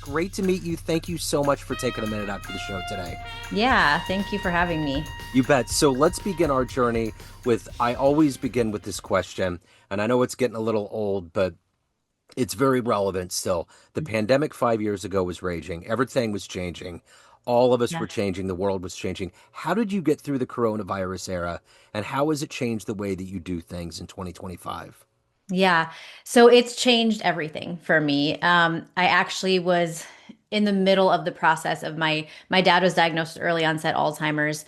great to meet you. Thank you so much for taking a minute out for the show today. Yeah, thank you for having me. You bet. So let's begin our journey with I always begin with this question, and I know it's getting a little old, but it's very relevant still. The pandemic 5 years ago was raging, everything was changing. All of us Yeah. were changing, the world was changing. How did you get through the coronavirus era, and how has it changed the way that you do things in 2025? Yeah. So it's changed everything for me. I actually was in the middle of the process of my dad was diagnosed with early onset Alzheimer's.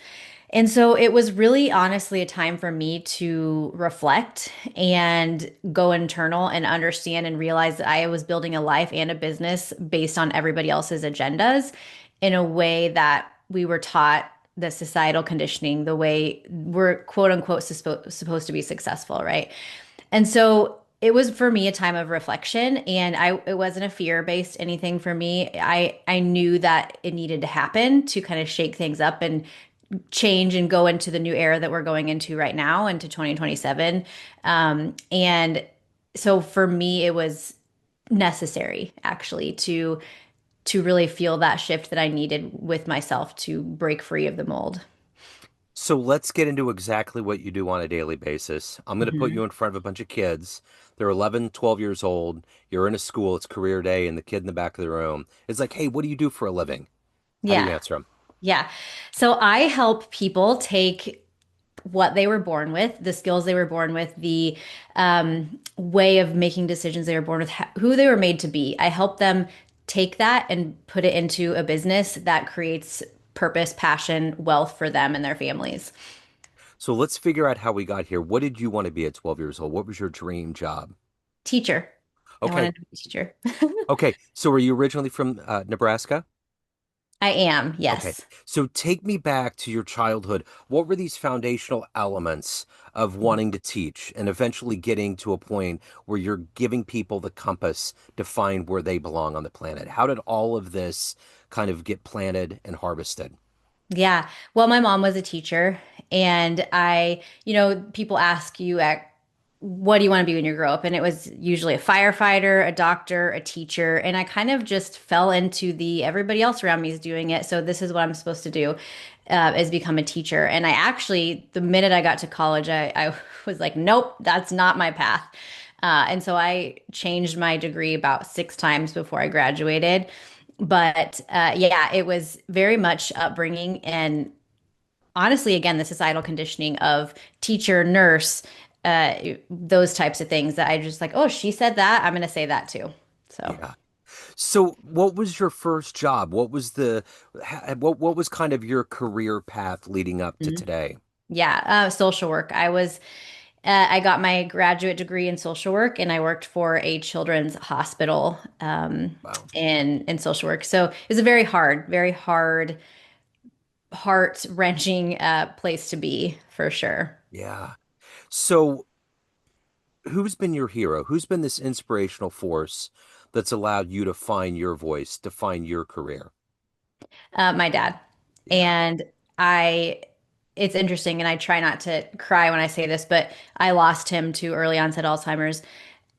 And so it was really honestly a time for me to reflect and go internal and understand and realize that I was building a life and a business based on everybody else's agendas in a way that we were taught the societal conditioning, the way we're quote unquote supposed to be successful, right? And so it was for me a time of reflection, and it wasn't a fear-based anything for me. I knew that it needed to happen to kind of shake things up and change and go into the new era that we're going into right now, into 2027. And so for me, it was necessary actually to really feel that shift that I needed with myself to break free of the mold. So let's get into exactly what you do on a daily basis. I'm going to put you Mhm. in front of a bunch of kids. They're 11, 12 years old. You're in a school, it's career day, and the kid in the back of the room is like, hey, what do you do for a living? How do you Yeah. answer them? Yeah. So I help people take what they were born with, the skills they were born with, the way of making decisions they were born with, who they were made to be. I help them take that and put it into a business that creates purpose, passion, wealth for them and their families. So let's figure out how we got here. What did you want to be at 12 years old? What was your dream job? Teacher. I Okay. wanted to be a teacher. Okay. So are you originally from Nebraska? I am, Okay. yes. So take me back to your childhood. What were these foundational elements of wanting to teach and eventually getting to a point where you're giving people the compass to find where they belong on the planet? How did all of this kind of get planted and harvested? Yeah. Well, my mom was a teacher, and people ask you what do you want to be when you grow up? And it was usually a firefighter, a doctor, a teacher. And I kind of just fell into the everybody else around me is doing it. So this is what I'm supposed to do, is become a teacher. And I actually, the minute I got to college, I was like, nope, that's not my path. And so I changed my degree about 6 times before I graduated. But yeah, it was very much upbringing and honestly, again, the societal conditioning of teacher, nurse, those types of things that I just like, oh, she said that. I'm going to say that too. So, Yeah. So what was your first job? What was kind of your career path leading up to mhm. today? Yeah, social work. I got my graduate degree in social work and I worked for a children's hospital Wow. in social work. So it was a very hard, heart-wrenching place to be for sure. Yeah. So who's been your hero? Who's been this inspirational force that's allowed you to find your voice, to find your career? My dad. Yeah. And I, it's interesting, and I try not to cry when I say this, but I lost him to early onset Alzheimer's.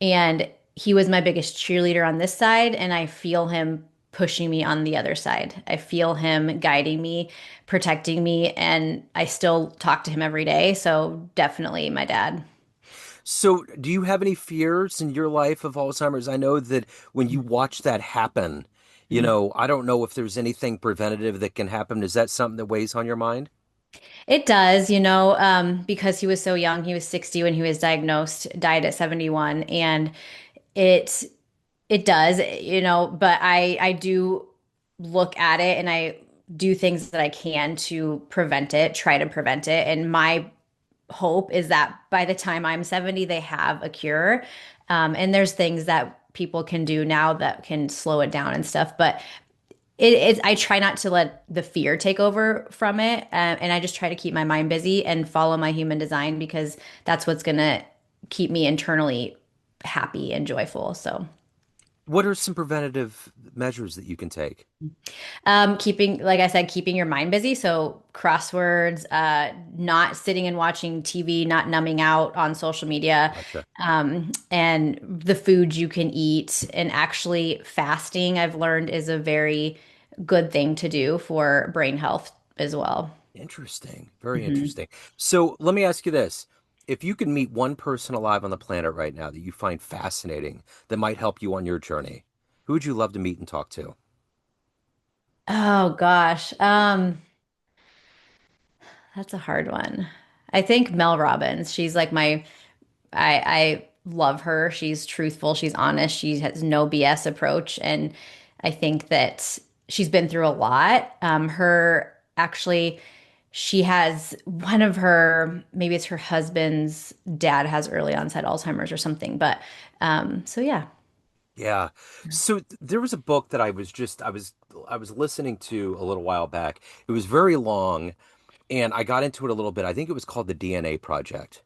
And he was my biggest cheerleader on this side, and I feel him pushing me on the other side. I feel him guiding me, protecting me, and I still talk to him every day. So definitely my dad. So, do you have any fears in your life of Alzheimer's? I know that when you watch that happen, Mhm. I don't know if there's anything preventative that can happen. Is that something that weighs on your mind? It does, because he was so young. He was 60 when he was diagnosed, died at 71, and it it does, but I do look at it and I do things that I can to prevent it, try to prevent it. And my hope is that by the time I'm 70, they have a cure. And there's things that people can do now that can slow it down and stuff. But I try not to let the fear take over from it. And I just try to keep my mind busy and follow my human design because that's what's going to keep me internally happy and joyful. So. What are some preventative measures that you can take? Keeping, like I said, keeping your mind busy. So crosswords, not sitting and watching TV, not numbing out on social media, Gotcha. and the foods you can eat, and actually fasting, I've learned is a very good thing to do for brain health as well. Interesting. Very Mhm. interesting. So let me ask you this. If you could meet one person alive on the planet right now that you find fascinating that might help you on your journey, who would you love to meet and talk to? Oh gosh. That's a hard one. I think Mel Robbins. She's like I love her. She's truthful, she's honest, she has no BS approach, and I think that she's been through a lot. Her actually she has one of her, maybe it's her husband's dad has early onset Alzheimer's or something, but so yeah. Yeah. So there was a book that I was listening to a little while back. It was very long and I got into it a little bit. I think it was called the DNA Project.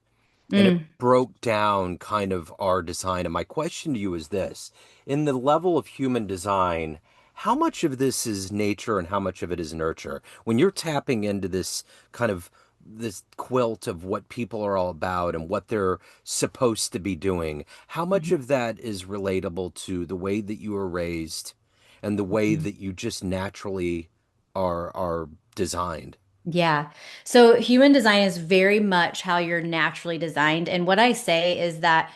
And it Mm. broke down kind of our design. And my question to you is this: in the level of human design, how much of this is nature and how much of it is nurture? When you're tapping into this kind of this quilt of what people are all about and what they're supposed to be doing, how much of that is relatable to the way that you were raised and the way Mhm. that you just naturally are designed? Yeah. So human design is very much how you're naturally designed. And what I say is that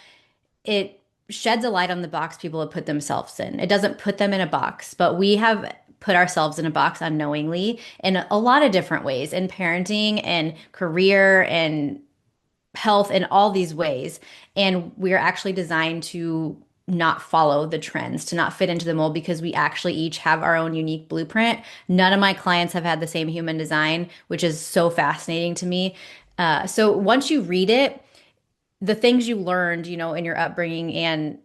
it sheds a light on the box people have put themselves in. It doesn't put them in a box, but we have put ourselves in a box unknowingly in a lot of different ways, in parenting and career and health in all these ways. And we're actually designed to not follow the trends, to not fit into the mold because we actually each have our own unique blueprint. None of my clients have had the same human design, which is so fascinating to me. So once you read it, the things you learned, in your upbringing and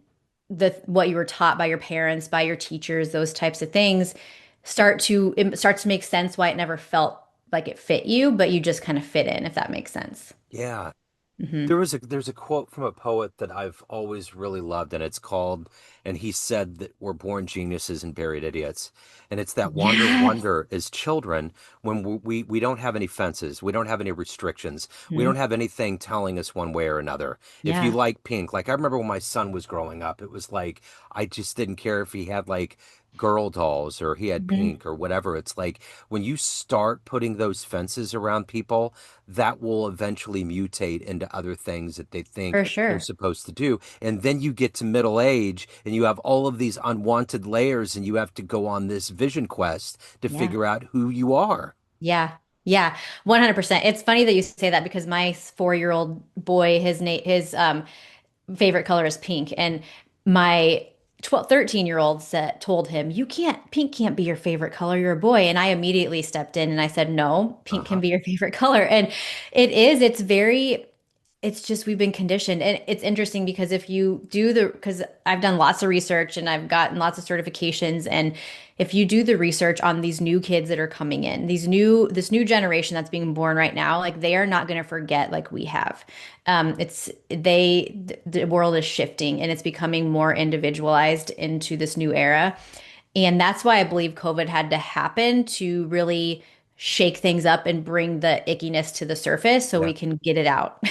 the what you were taught by your parents, by your teachers, those types of things it starts to make sense why it never felt like it fit you, but you just kind of fit in, if that makes sense. Yeah. Hmm. There's a quote from a poet that I've always really loved, and it's called, and he said that we're born geniuses and buried idiots. And it's that Yes. wonder as children when we don't have any fences, we don't have any restrictions, we don't Mhm. have anything telling us one way or another. If you Yeah. like pink, like I remember when my son was growing up, it was like I just didn't care if he had like girl dolls or he had Hmm. pink or whatever. It's like when you start putting those fences around people, that will eventually mutate into other things that they think For they're sure. supposed to do. And then you get to middle age and you have all of these unwanted layers and you have to go on this vision quest to Yeah. figure out who you are. Yeah. Yeah. 100%. It's funny that you say that because my 4-year-old boy, his favorite color is pink. And my 13-year-old told him, pink can't be your favorite color. You're a boy. And I immediately stepped in and I said, no, pink can Uh-huh. be your favorite color. And it's very, it's just we've been conditioned. And it's interesting because because I've done lots of research and I've gotten lots of certifications. And if you do the research on these new kids that are coming in, this new generation that's being born right now, like they are not going to forget like we have. The world is shifting and it's becoming more individualized into this new era. And that's why I believe COVID had to happen to really shake things up and bring the ickiness to the surface so Yeah. we can get it out.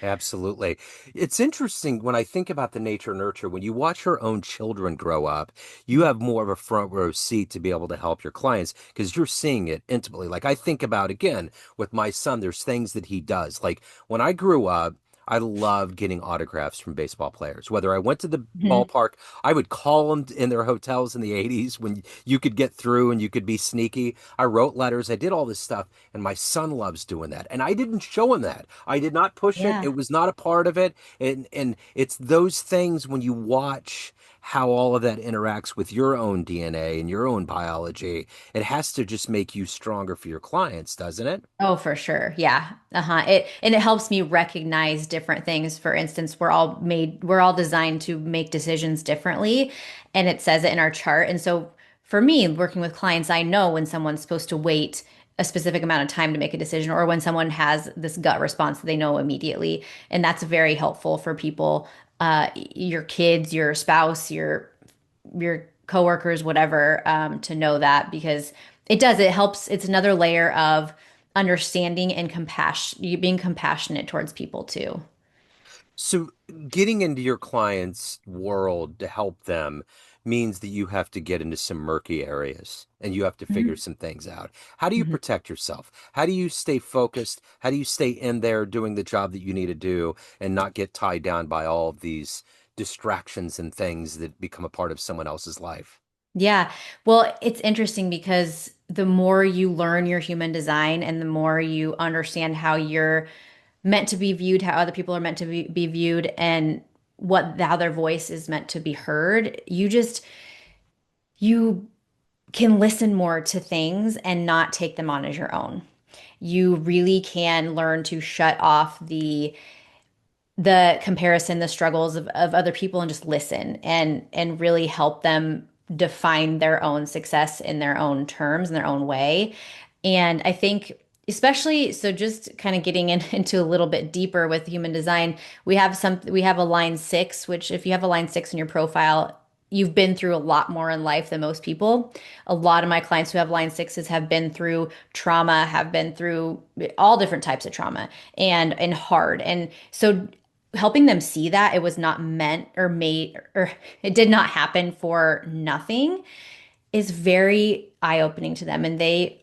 Absolutely. It's interesting when I think about the nature nurture, when you watch your own children grow up, you have more of a front row seat to be able to help your clients because you're seeing it intimately. Like I think about again with my son, there's things that he does. Like when I grew up, I loved getting autographs from baseball players. Whether I went to the Mhm. ballpark, I would call them in their hotels in the 80s when you could get through and you could be sneaky. I wrote letters, I did all this stuff, and my son loves doing that. And I didn't show him that. I did not push it. Yeah. It was not a part of it. And it's those things when you watch how all of that interacts with your own DNA and your own biology, it has to just make you stronger for your clients, doesn't it? Oh, for sure. Yeah. Uh-huh. It helps me recognize different things. For instance, we're all designed to make decisions differently, and it says it in our chart. And so for me, working with clients, I know when someone's supposed to wait a specific amount of time to make a decision or when someone has this gut response that they know immediately. And that's very helpful for people, your kids, your spouse, your coworkers, whatever, to know that because it helps. It's another layer of understanding and compassion, you being compassionate towards people too. So, getting into your client's world to help them means that you have to get into some murky areas and you have to figure Mhm. some things out. How do you Mhm. protect yourself? How do you stay focused? How do you stay in there doing the job that you need to do and not get tied down by all of these distractions and things that become a part of someone else's life? Yeah. Well, it's interesting because the more you learn your human design and the more you understand how you're meant to be viewed, how other people are meant to be viewed, and how their voice is meant to be heard, you can listen more to things and not take them on as your own. You really can learn to shut off the comparison, the struggles of other people and just listen and really help them define their own success in their own terms, in their own way. And I think especially so just kind of getting into a little bit deeper with human design, we have a line 6, which if you have a line 6 in your profile, you've been through a lot more in life than most people. A lot of my clients who have line 6s have been through trauma, have been through all different types of trauma and hard. And so helping them see that it was not meant or made or it did not happen for nothing is very eye-opening to them. And they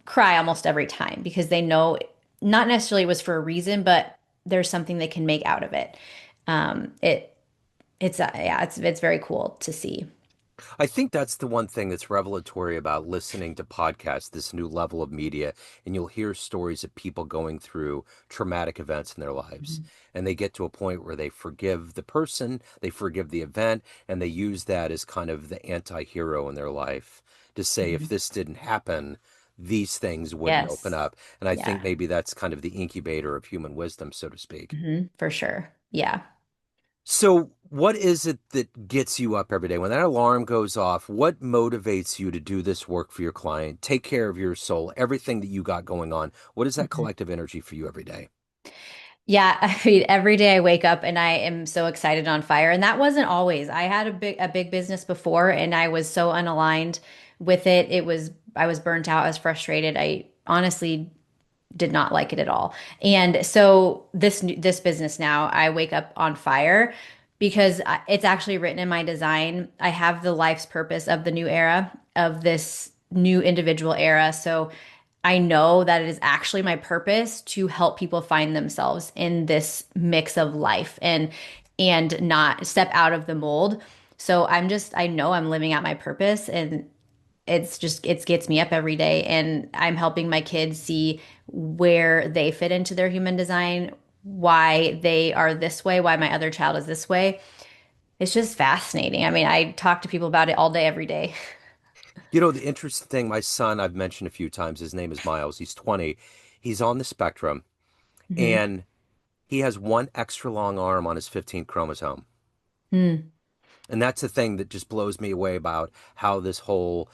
cry almost every time because they know not necessarily it was for a reason, but there's something they can make out of it. It yeah, it's very cool to see. I think that's the one thing that's revelatory about listening to podcasts, this new level of media, and you'll hear stories of people going through traumatic events in their lives. Mhm. And they get to a point where they forgive the person, they forgive the event, and they use that as kind of the anti-hero in their life to say, if Mhm. this didn't happen, these things wouldn't open Yes. up. And I think Yeah. maybe that's kind of the incubator of human wisdom, so to speak. For sure. Yeah. So, what is it that gets you up every day? When that alarm goes off, what motivates you to do this work for your client, take care of your soul, everything that you got going on? What is that Mhm. collective energy for you every day? Yeah, I mean, every day I wake up and I am so excited on fire. And that wasn't always. I had a big business before and I was so unaligned with it. I was burnt out, I was frustrated. I honestly did not like it at all. And so this business now, I wake up on fire because it's actually written in my design. I have the life's purpose of the new era, of this new individual era. So I know that it is actually my purpose to help people find themselves in this mix of life and not step out of the mold. So I know I'm living out my purpose and it gets me up every day and I'm helping my kids see where they fit into their human design, why they are this way, why my other child is this way. It's just fascinating. I mean, I talk to people about it all day, every day. You know, the interesting thing, my son, I've mentioned a few times, his name is Miles. He's 20. He's on the spectrum, Hmm. and he has one extra long arm on his 15th chromosome. Hmm. And that's the thing that just blows me away about how this whole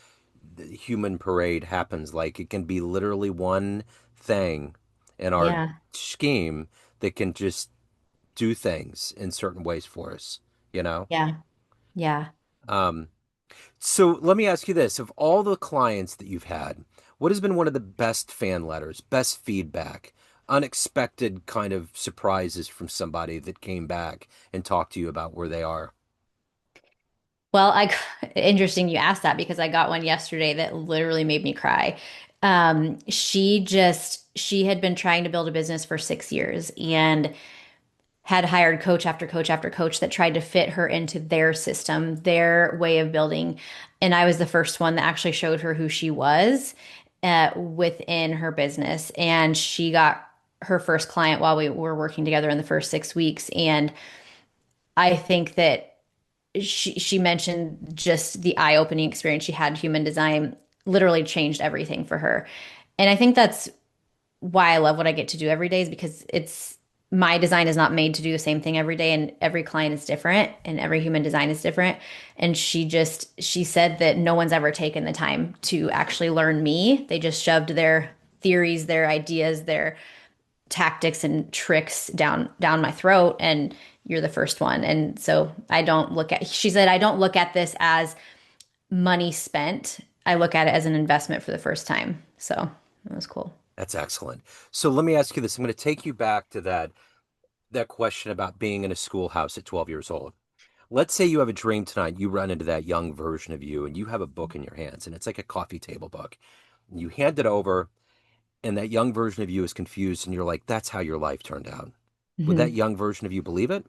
human parade happens. Like it can be literally one thing in our Yeah. scheme that can just do things in certain ways for us, you know? Yeah. Yeah. Um, so let me ask you this. Of all the clients that you've had, what has been one of the best fan letters, best feedback, unexpected kind of surprises from somebody that came back and talked to you about where they are? Well, interesting you asked that because I got one yesterday that literally made me cry. She had been trying to build a business for 6 years and had hired coach after coach after coach that tried to fit her into their system, their way of building. And I was the first one that actually showed her who she was within her business. And she got her first client while we were working together in the first 6 weeks. And I think that she mentioned just the eye-opening experience she had in human design literally changed everything for her. And I think that's why I love what I get to do every day is because it's my design is not made to do the same thing every day and every client is different and every human design is different. And she said that no one's ever taken the time to actually learn me. They just shoved their theories, their ideas, their tactics and tricks down my throat and you're the first one. And so she said, I don't look at this as money spent. I look at it as an investment for the first time. So that was cool. That's excellent. So let me ask you this. I'm going to take you back to that question about being in a schoolhouse at 12 years old. Let's say you have a dream tonight, you run into that young version of you and you have a book in your hands and it's like a coffee table book. You hand it over and that young version of you is confused and you're like, that's how your life turned out. Would that Mhm. young version of you believe it?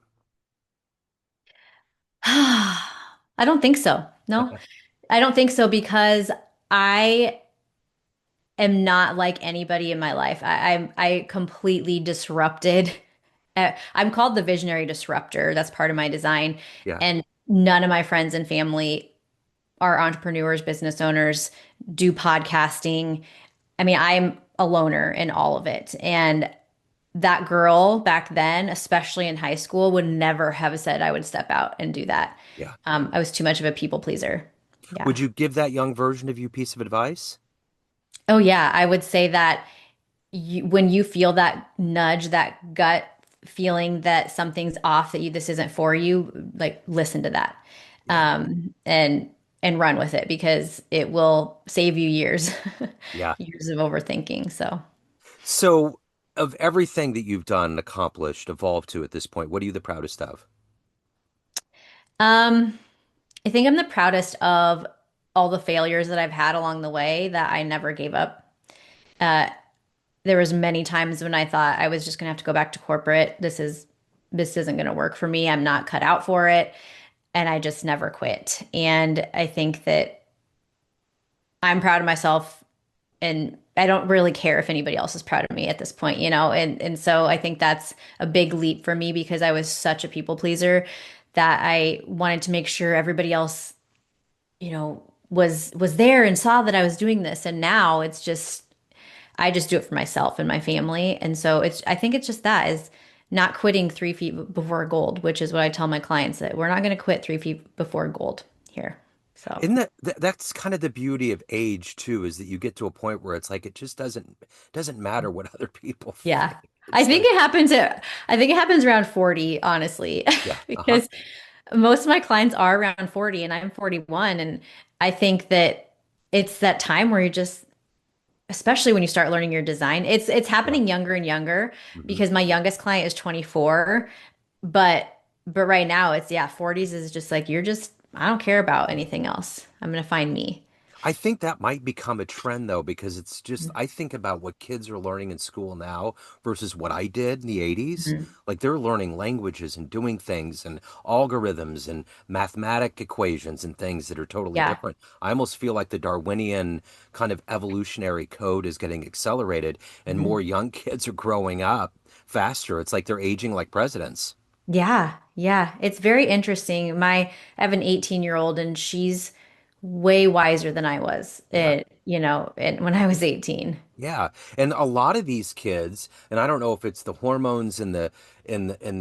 I don't think so. No, I don't think so because I am not like anybody in my life. I completely disrupted. I'm called the visionary disruptor. That's part of my design. Yeah, And none of my friends and family are entrepreneurs, business owners, do podcasting. I mean, I'm a loner in all of it. And that girl back then, especially in high school, would never have said I would step out and do that. yeah. I was too much of a people pleaser. Yeah. Would you give that young version of you a piece of advice? Oh, yeah. I would say that when you feel that nudge, that gut feeling that something's off, that this isn't for you, like listen to that, Yeah, and run with it because it will save you years, yeah. years of overthinking. So, So, of everything that you've done, accomplished, evolved to at this point, what are you the proudest of? um, I think I'm the proudest of all the failures that I've had along the way that I never gave up. Uh, there was many times when I thought I was just gonna have to go back to corporate. This isn't gonna work for me. I'm not cut out for it. And I just never quit. And I think that I'm proud of myself and I don't really care if anybody else is proud of me at this point, And so I think that's a big leap for me because I was such a people pleaser that I wanted to make sure everybody else, was there and saw that I was doing this. And now it's just I just do it for myself and my family. And so I think it's just that is not quitting 3 feet before gold, which is what I tell my clients that we're not going to quit 3 feet before gold here. So, Isn't that's kind of the beauty of age too, is that you get to a point where it's like it just doesn't matter what other people yeah. think. It's like, I think it happens around 40, honestly, yeah, uh-huh. because most of my clients are around 40 and I'm 41. And I think that it's that time where you just especially when you start learning your design. It's Yeah. happening younger and younger Hmm. because my youngest client is 24, but right now it's 40s is just like I don't care about anything else. I'm gonna find me. I think that might become a trend though, because it's just, I think about what kids are learning in school now versus what I did in the 80s. Mhm. Like they're learning languages and doing things and algorithms and mathematic equations and things that are totally Yeah. different. I almost feel like the Darwinian kind of evolutionary code is getting accelerated and Mhm. more young kids are growing up faster. It's like they're aging like presidents. Yeah, yeah. It's very interesting. I have an 18-year-old and she's way wiser than I was, Yeah. and when I was 18. Yeah, and a lot of these kids, and I don't know if it's the hormones and the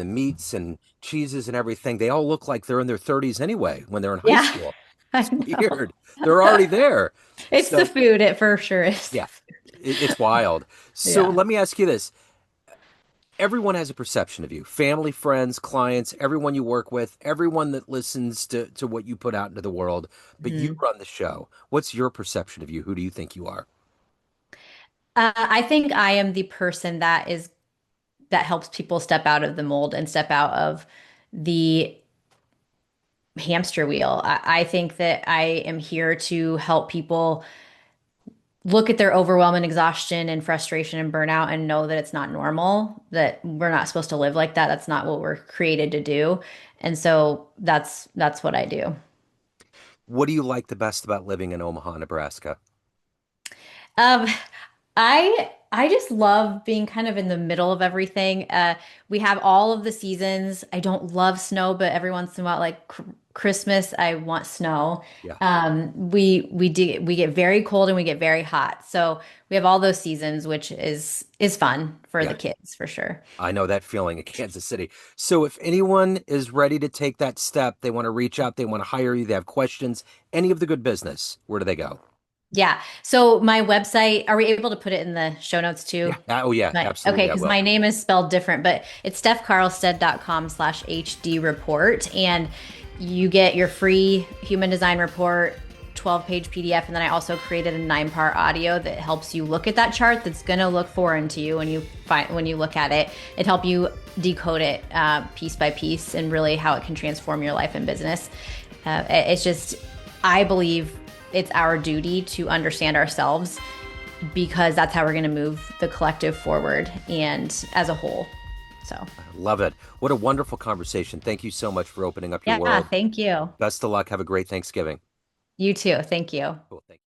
meats and cheeses and everything, they all look like they're in their 30s anyway when they're in high Yeah, school. I It's know. weird. They're already there. It's the So, food, it for sure is. yeah, it's wild. So Yeah. let me ask you this. Everyone has a perception of you. Family, friends, clients, everyone you work with, everyone that listens to what you put out into the world, but you Mhm. run the show. What's your perception of you? Who do you think you are? I think I am the person that helps people step out of the mold and step out of the hamster wheel. I think that I am here to help people look at their overwhelm and exhaustion and frustration and burnout and know that it's not normal, that we're not supposed to live like that. That's not what we're created to do. And so that's what I do. What do you like the best about living in Omaha, Nebraska? Um, I just love being kind of in the middle of everything. We have all of the seasons. I don't love snow, but every once in a while, like Christmas, I want snow. Yeah. We get very cold and we get very hot. So we have all those seasons, which is fun for the Yeah. kids for sure. I know that feeling in Kansas City. So if anyone is ready to take that step, they want to reach out, they want to hire you, they have questions, any of the good business, where do they go? Yeah. So my website, are we able to put it in the show notes too? Yeah. Oh, yeah. Okay, Absolutely. I because will. my name is spelled different, but it's stefcarlstedt.com/HD report. And you get your free human design report, 12-page PDF. And then I also created a 9-part audio that helps you look at that chart that's going to look foreign to you when you look at it. It helps you decode it piece by piece and really how it can transform your life and business. It's just, I believe it's our duty to understand ourselves because that's how we're going to move the collective forward and as a whole. So, Love it. What a wonderful conversation. Thank you so much for opening up your yeah, world. thank you. Best of luck. Have a great Thanksgiving. You too. Thank you. Cool. Thank you.